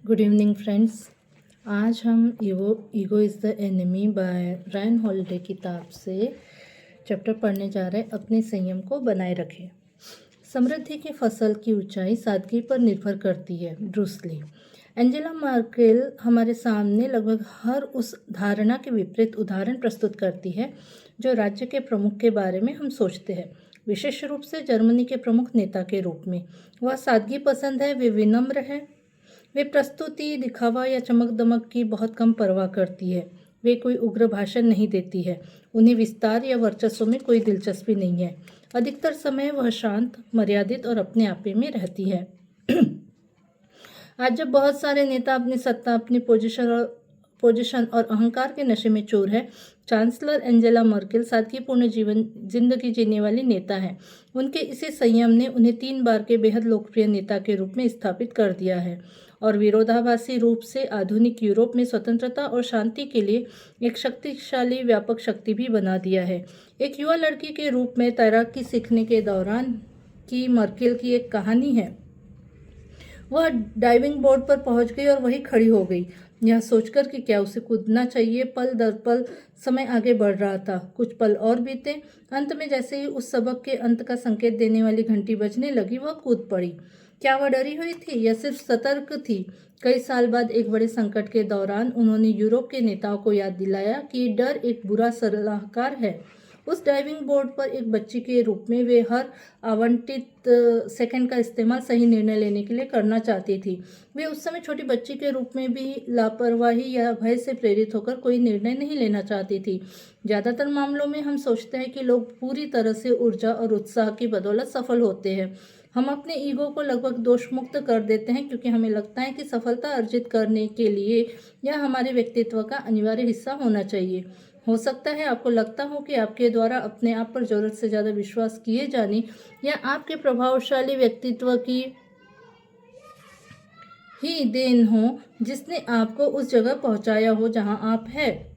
Good evening friends. आज हम ego is the enemy by Ryan Holiday किताब से चैप्टर पढ़ने जा रहे हैं। अपने संयम को बनाए रखें। समृद्धि की फसल की ऊंचाई सादगी पर निर्भर करती है। Bruce Lee. एंजेला मर्केल हमारे सामने लगभग हर उस धारणा के विपरीत उदाहरण प्रस्तुत करती है जो राज्य के प्रमुख के बारे में हम सोचते हैं, विशेष रूप से जर्मनी के प्रमुख नेता के रूप में। वह सादगी पसंद है, वे विनम्र है, वे प्रस्तुति, दिखावा या चमक दमक की बहुत कम परवाह करती है। वे कोई उग्र भाषण नहीं देती है। उन्हें विस्तार या वर्चस्व में कोई दिलचस्पी नहीं है। अधिकतर समय वह शांत, मर्यादित और अपने आपे में रहती है। आज जब बहुत सारे नेता अपनी सत्ता, अपनी पोजीशन और अहंकार के नशे में चूर है, चांसलर एंजेला मर्केल सादगीपूर्ण जिंदगी जीने वाली नेता है। उनके इसी संयम ने उन्हें 3 बार के बेहद लोकप्रिय नेता के रूप में स्थापित कर दिया है और विरोधाभासी रूप से आधुनिक यूरोप में स्वतंत्रता और शांति के लिए एक शक्तिशाली व्यापक शक्ति भी बना दिया है। एक युवा लड़की के रूप में तैराकी सीखने के दौरान की मर्केल की एक कहानी है। वह डाइविंग बोर्ड पर पहुंच गई और वहीं खड़ी हो गई, यह सोचकर कि क्या उसे कूदना चाहिए। पल दर पल समय आगे बढ़ रहा था। कुछ पल और बीते। अंत में जैसे ही उस सबक के अंत का संकेत देने वाली घंटी बजने लगी, वह कूद पड़ी। क्या वह डरी हुई थी या सिर्फ सतर्क थी? कई साल बाद एक बड़े संकट के दौरान उन्होंने यूरोप के नेताओं को याद दिलाया कि डर एक बुरा सलाहकार है। उस डाइविंग बोर्ड पर एक बच्ची के रूप में वे हर आवंटित सेकंड का इस्तेमाल सही निर्णय लेने के लिए करना चाहती थी। वे उस समय छोटी बच्ची के रूप में भी लापरवाही या भय से प्रेरित होकर कोई निर्णय नहीं लेना चाहती थी। ज़्यादातर मामलों में हम सोचते हैं कि लोग पूरी तरह से ऊर्जा और उत्साह की बदौलत सफल होते हैं। हम अपने ईगो को लगभग दोषमुक्त कर देते हैं क्योंकि हमें लगता है कि सफलता अर्जित करने के लिए यह हमारे व्यक्तित्व का अनिवार्य हिस्सा होना चाहिए। हो सकता है आपको लगता हो कि आपके द्वारा अपने आप पर जरूरत से ज़्यादा विश्वास किए जाने या आपके प्रभावशाली व्यक्तित्व की ही देन हो जिसने आपको उस जगह पहुंचाया हो जहां आप हैं।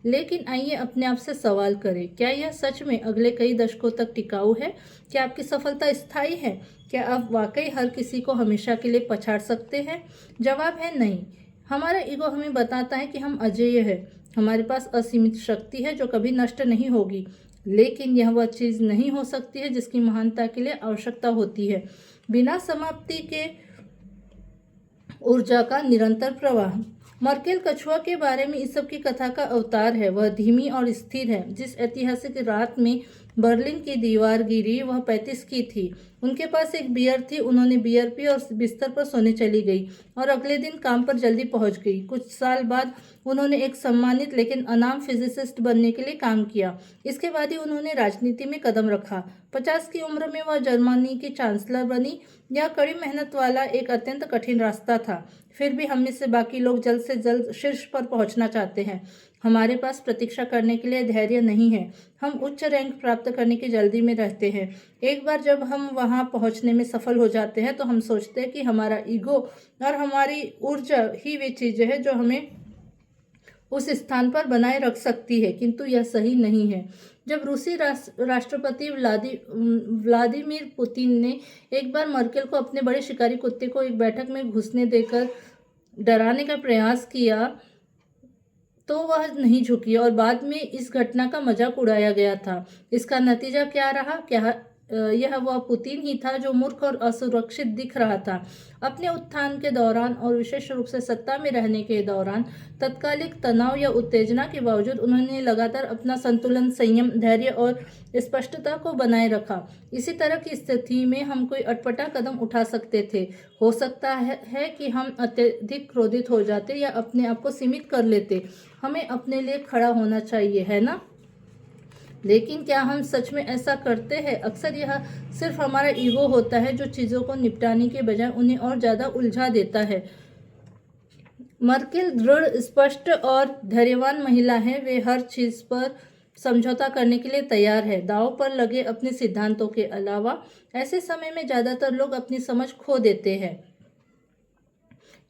लेकिन आइए अपने आप से सवाल करें, क्या यह सच में अगले कई दशकों तक टिकाऊ है? क्या आपकी सफलता स्थायी है? क्या आप वाकई हर किसी को हमेशा के लिए पछाड़ सकते हैं? जवाब है नहीं। हमारा ईगो हमें बताता है कि हम अजेय है। हमारे पास असीमित शक्ति है जो कभी नष्ट नहीं होगी, लेकिन यह वह चीज़ नहीं हो सकती है जिसकी महानता के लिए आवश्यकता होती है। बिना समाप्ति के ऊर्जा का निरंतर प्रवाह। मर्केल कछुआ के बारे में इस सब की कथा का अवतार है। वह धीमी और स्थिर है। जिस ऐतिहासिक रात में बर्लिन की दीवार गिरी, वह 35 की थी। उनके पास एक बियर थी। उन्होंने बियर पी और बिस्तर पर सोने चली गई और अगले दिन काम पर जल्दी पहुंच गई। कुछ साल बाद उन्होंने एक सम्मानित लेकिन अनाम फिजिसिस्ट बनने के लिए काम किया। इसके बाद ही उन्होंने राजनीति में कदम रखा। 50 की उम्र में वह जर्मनी की चांसलर बनी। यह कड़ी मेहनत वाला एक अत्यंत कठिन रास्ता था। फिर भी हम में से बाकी लोग जल्द से जल्द शीर्ष पर पहुंचना चाहते हैं। हमारे पास प्रतीक्षा करने के लिए धैर्य नहीं है। हम उच्च रैंक प्राप्त करने की जल्दी में रहते हैं। एक बार जब हम वहां पहुंचने में सफल हो जाते हैं तो हम सोचते हैं कि हमारा ईगो और हमारी ऊर्जा ही वे चीजें हैं जो हमें उस स्थान पर बनाए रख सकती है, किंतु यह सही नहीं है। जब रूसी राष्ट्रपति व्लादिमीर पुतिन ने एक बार मर्केल को अपने बड़े शिकारी कुत्ते को एक बैठक में घुसने देकर डराने का प्रयास किया तो वह नहीं झुकी और बाद में इस घटना का मजाक उड़ाया गया था। इसका नतीजा क्या रहा? यह वह पुतिन ही था जो मूर्ख और असुरक्षित दिख रहा था। अपने उत्थान के दौरान और विशेष रूप से सत्ता में रहने के दौरान तत्कालिक तनाव या उत्तेजना के बावजूद उन्होंने लगातार अपना संतुलन, संयम, धैर्य और स्पष्टता को बनाए रखा। इसी तरह की स्थिति में हम कोई अटपटा कदम उठा सकते थे। हो सकता है कि हम अत्यधिक क्रोधित हो जाते या अपने आप को सीमित कर लेते। हमें अपने लिए खड़ा होना चाहिए, है ना? लेकिन क्या हम सच में ऐसा करते हैं? अक्सर यह सिर्फ हमारा ईगो होता है जो चीज़ों को निपटाने के बजाय उन्हें और ज़्यादा उलझा देता है। मर्केल दृढ़, स्पष्ट और धैर्यवान महिला है। वे हर चीज़ पर समझौता करने के लिए तैयार है, दांव पर लगे अपने सिद्धांतों के अलावा। ऐसे समय में ज़्यादातर लोग अपनी समझ खो देते हैं।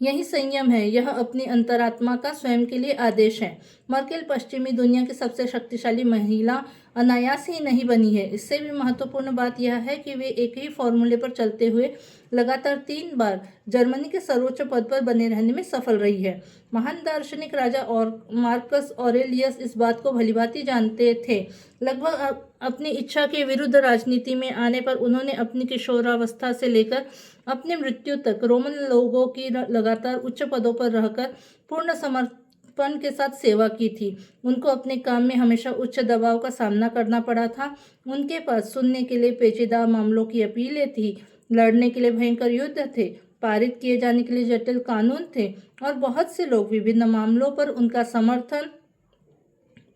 यही संयम है। यह अपनी अंतरात्मा का स्वयं के लिए आदेश है। मर्केल पश्चिमी दुनिया की सबसे शक्तिशाली महिला अनायास ही नहीं बनी है। इससे भी महत्वपूर्ण बात यह है कि वे एक ही फॉर्मूले पर चलते हुए लगातार 3 बार जर्मनी के सर्वोच्च पद पर बने रहने में सफल रही है। महान दार्शनिक राजा और मार्कस ऑरेलियस इस बात को भलीभांति जानते थे। लगभग अपनी इच्छा के विरुद्ध राजनीति में आने पर उन्होंने अपनी किशोरावस्था से लेकर अपनी मृत्यु तक रोमन लोगों की लगातार उच्च पदों पर रहकर पूर्ण समर्पण के साथ सेवा की थी। उनको अपने काम में हमेशा उच्च दबाव का सामना करना पड़ा था। उनके पास सुनने के लिए पेचीदा मामलों की अपीलें थी, लड़ने के लिए भयंकर युद्ध थे, पारित किए जाने के लिए जटिल कानून थे और बहुत से लोग विभिन्न मामलों पर उनका समर्थन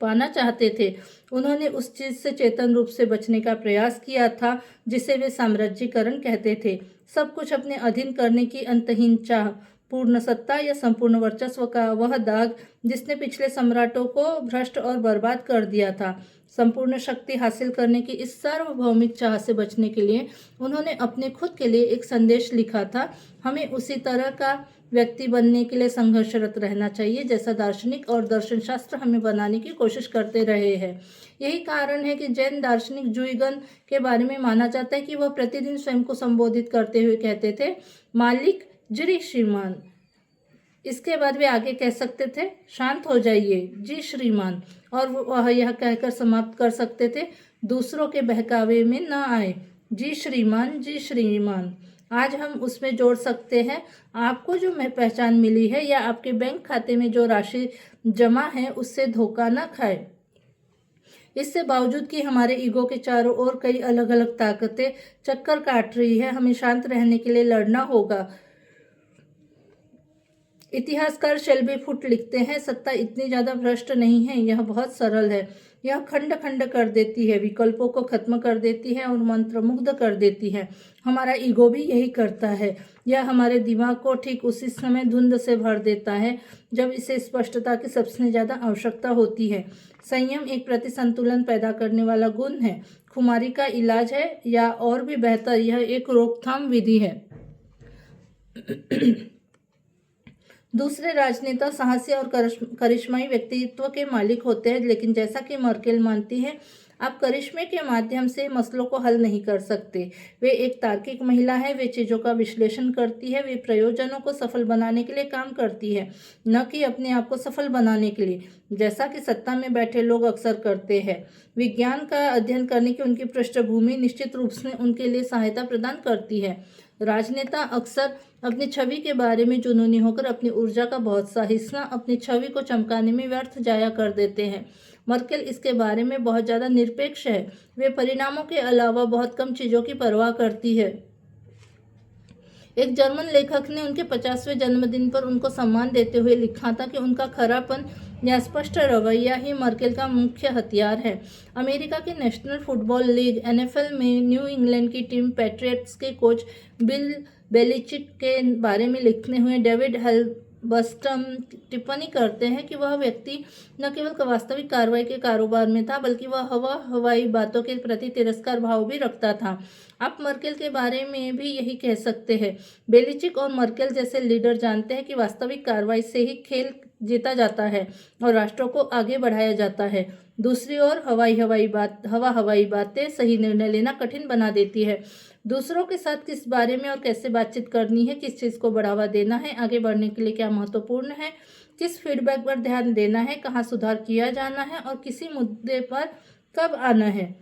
पाना चाहते थे। उन्होंने उस चीज से चेतन रूप से बचने का प्रयास किया था जिसे वे साम्राज्यीकरण कहते थे। सब कुछ अपने अधीन करने की अंतहीन चाह, पूर्ण सत्ता या संपूर्ण वर्चस्व का वह दाग जिसने पिछले सम्राटों को भ्रष्ट और बर्बाद कर दिया था। संपूर्ण शक्ति हासिल करने की इस सार्वभौमिक चाह से बचने के लिए उन्होंने अपने खुद के लिए एक संदेश लिखा था। हमें उसी तरह का व्यक्ति बनने के लिए संघर्षरत रहना चाहिए जैसा दार्शनिक और दर्शनशास्त्र हमें बनाने की कोशिश करते रहे हैं। यही कारण है कि जैन दार्शनिक जुइगन के बारे में माना जाता है कि वह प्रतिदिन स्वयं को संबोधित करते हुए कहते थे, मालिक जी श्रीमान। इसके बाद वे आगे कह सकते थे, शांत हो जाइए जी श्रीमान, और वह यह कहकर समाप्त कर सकते थे, दूसरों के बहकावे में न आए, जी श्रीमान जी श्रीमान। आज हम उसमें जोड़ सकते हैं, आपको जो पहचान मिली है या आपके बैंक खाते में जो राशि जमा है उससे धोखा न खाए। इससे बावजूद कि हमारे ईगो के चारों ओर कई अलग अलग ताकतें चक्कर काट रही है, हमें शांत रहने के लिए लड़ना होगा। इतिहासकार शेल्बी फुट लिखते हैं, सत्ता इतनी ज़्यादा भ्रष्ट नहीं है, यह बहुत सरल है। यह खंड खंड कर देती है, विकल्पों को खत्म कर देती है और मंत्रमुग्ध कर देती है। हमारा ईगो भी यही करता है। यह हमारे दिमाग को ठीक उसी समय धुंध से भर देता है जब इसे स्पष्टता की सबसे ज़्यादा आवश्यकता होती है। संयम एक प्रतिसंतुलन पैदा करने वाला गुण है। खुमारी का इलाज है, या और भी बेहतर यह एक रोकथाम विधि है। दूसरे राजनेता साहसी और करिश्माई व्यक्तित्व के मालिक होते हैं, लेकिन जैसा कि मर्केल मानती है, आप करिश्मे के माध्यम से मसलों को हल नहीं कर सकते। वे एक तार्किक महिला है, वे चीज़ों का विश्लेषण करती है, वे प्रयोजनों को सफल बनाने के लिए काम करती है, न कि अपने आप को सफल बनाने के लिए, जैसा कि सत्ता में बैठे लोग अक्सर करते हैं। विज्ञान का अध्ययन करने की उनकी पृष्ठभूमि निश्चित रूप से उनके लिए सहायता प्रदान करती है। राजनेता अक्सर अपनी छवि के बारे में जुनूनी होकर अपनी ऊर्जा का बहुत सा हिस्सा अपनी छवि को चमकाने में व्यर्थ जाया कर देते हैं। मर्केल इसके बारे में बहुत ज़्यादा निरपेक्ष है। वे परिणामों के अलावा बहुत कम चीज़ों की परवाह करती है। एक जर्मन लेखक ने उनके 50वें जन्मदिन पर उनको सम्मान देते हुए लिखा था कि उनका खरापन या स्पष्ट रवैया ही मर्केल का मुख्य हथियार है। अमेरिका की नेशनल फुटबॉल लीग NFL में न्यू इंग्लैंड की टीम पैट्रियट्स के कोच बिल बेलिचिक के बारे में लिखते हुए डेविड हेल्बस्टम टिप्पणी करते हैं कि वह व्यक्ति न केवल वास्तविक कार्रवाई के कारोबार में था, बल्कि वह हवाई बातों के प्रति तिरस्कार भाव भी रखता था। आप मर्केल के बारे में भी यही कह सकते हैं। बेलिचिक और मर्केल जैसे लीडर जानते हैं कि वास्तविक कार्रवाई से ही खेल जीता जाता है और राष्ट्रों को आगे बढ़ाया जाता है। दूसरी ओर हवाई बातें सही निर्णय लेना कठिन बना देती है। दूसरों के साथ किस बारे में और कैसे बातचीत करनी है, किस चीज़ को बढ़ावा देना है, आगे बढ़ने के लिए क्या महत्वपूर्ण है, किस फीडबैक पर ध्यान देना है, कहाँ सुधार किया जाना है और किसी मुद्दे पर कब आना है।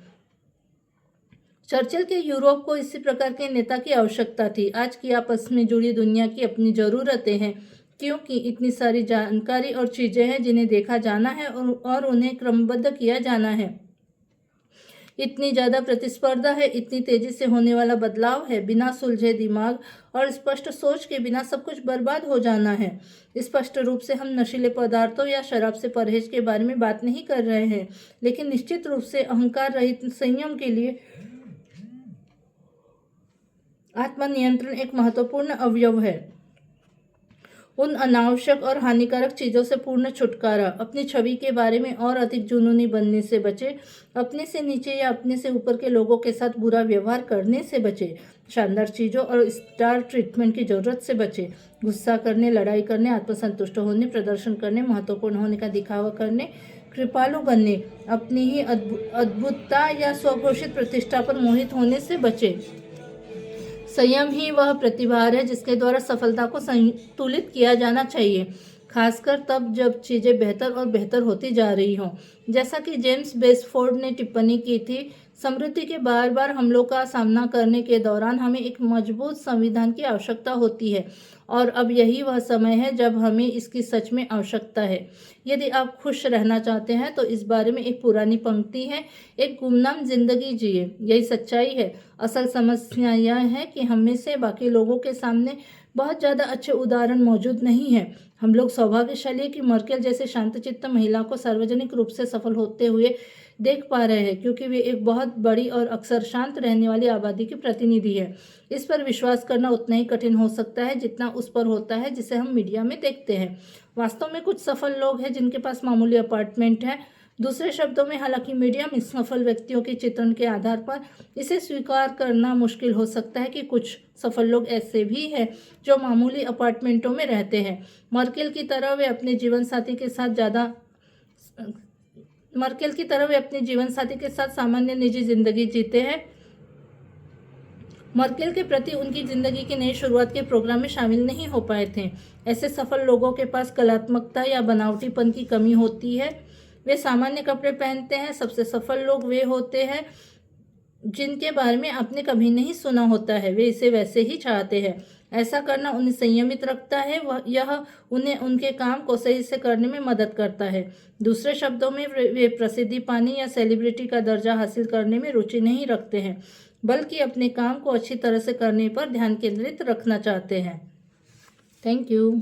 चर्चिल के यूरोप को इसी प्रकार के नेता की आवश्यकता थी। आज की आपस में जुड़ी दुनिया की अपनी ज़रूरतें हैं, क्योंकि इतनी सारी जानकारी और चीज़ें हैं जिन्हें देखा जाना है और उन्हें क्रमबद्ध किया जाना है। इतनी ज़्यादा प्रतिस्पर्धा है, इतनी तेज़ी से होने वाला बदलाव है। बिना सुलझे दिमाग और स्पष्ट सोच के बिना सब कुछ बर्बाद हो जाना है। स्पष्ट रूप से हम नशीले पदार्थों या शराब से परहेज के बारे में बात नहीं कर रहे हैं, लेकिन निश्चित रूप से अहंकार रहित संयम के लिए आत्मनियंत्रण एक महत्वपूर्ण अवयव है। उन अनावश्यक और हानिकारक चीज़ों से पूर्ण छुटकारा। अपनी छवि के बारे में और अधिक जुनूनी बनने से बचे, अपने से नीचे या अपने से ऊपर के लोगों के साथ बुरा व्यवहार करने से बचे, शानदार चीज़ों और स्टार ट्रीटमेंट की ज़रूरत से बचे, गुस्सा करने, लड़ाई करने, आत्मसंतुष्ट होने, प्रदर्शन करने, महत्वपूर्ण होने का दिखावा करने, कृपालु बनने, अपनी ही अद्भुतता या स्वघोषित प्रतिष्ठा पर मोहित होने से बचे। संयम ही वह प्रतिभार है जिसके द्वारा सफलता को संतुलित किया जाना चाहिए, खासकर तब जब चीज़ें बेहतर और बेहतर होती जा रही हों। जैसा कि जेम्स बेसफोर्ड ने टिप्पणी की थी, समृद्धि के बार बार हमलों का सामना करने के दौरान हमें एक मजबूत संविधान की आवश्यकता होती है, और अब यही वह समय है जब हमें इसकी सच में आवश्यकता है। यदि आप खुश रहना चाहते हैं तो इस बारे में एक पुरानी पंक्ति है, एक गुमनाम जिंदगी जिए। यही सच्चाई है। असल समस्या यह है कि हम में से बाकी लोगों के सामने बहुत ज़्यादा अच्छे उदाहरण मौजूद नहीं हैं। हम लोग सौभाग्यशाली कि मर्केल जैसे शांतचित्त महिला को सार्वजनिक रूप से सफल होते हुए देख पा रहे हैं, क्योंकि वे एक बहुत बड़ी और अक्सर शांत रहने वाली आबादी की प्रतिनिधि है। इस पर विश्वास करना उतना ही कठिन हो सकता है जितना उस पर होता है जिसे हम मीडिया में देखते हैं। वास्तव में कुछ सफल लोग हैं जिनके पास मामूली अपार्टमेंट है। दूसरे शब्दों में, हालांकि मीडिया में सफल व्यक्तियों के चित्रण के आधार पर इसे स्वीकार करना मुश्किल हो सकता है कि कुछ सफल लोग ऐसे भी हैं जो मामूली अपार्टमेंटों में रहते हैं। मर्केल की तरह वे अपने जीवन साथी के साथ सामान्य निजी जिंदगी जीते हैं। मर्केल के प्रति उनकी जिंदगी की नई शुरुआत के प्रोग्राम में शामिल नहीं हो पाए थे। ऐसे सफल लोगों के पास कलात्मकता या बनावटीपन की कमी होती है। वे सामान्य कपड़े पहनते हैं। सबसे सफल लोग वे होते हैं जिनके बारे में आपने कभी नहीं सुना होता है। वे इसे वैसे ही चाहते हैं। ऐसा करना उन्हें संयमित रखता है। यह उन्हें उनके काम को सही से करने में मदद करता है। दूसरे शब्दों में, वे प्रसिद्धि पाने या सेलिब्रिटी का दर्जा हासिल करने में रुचि नहीं रखते हैं, बल्कि अपने काम को अच्छी तरह से करने पर ध्यान केंद्रित रखना चाहते हैं। Thank you.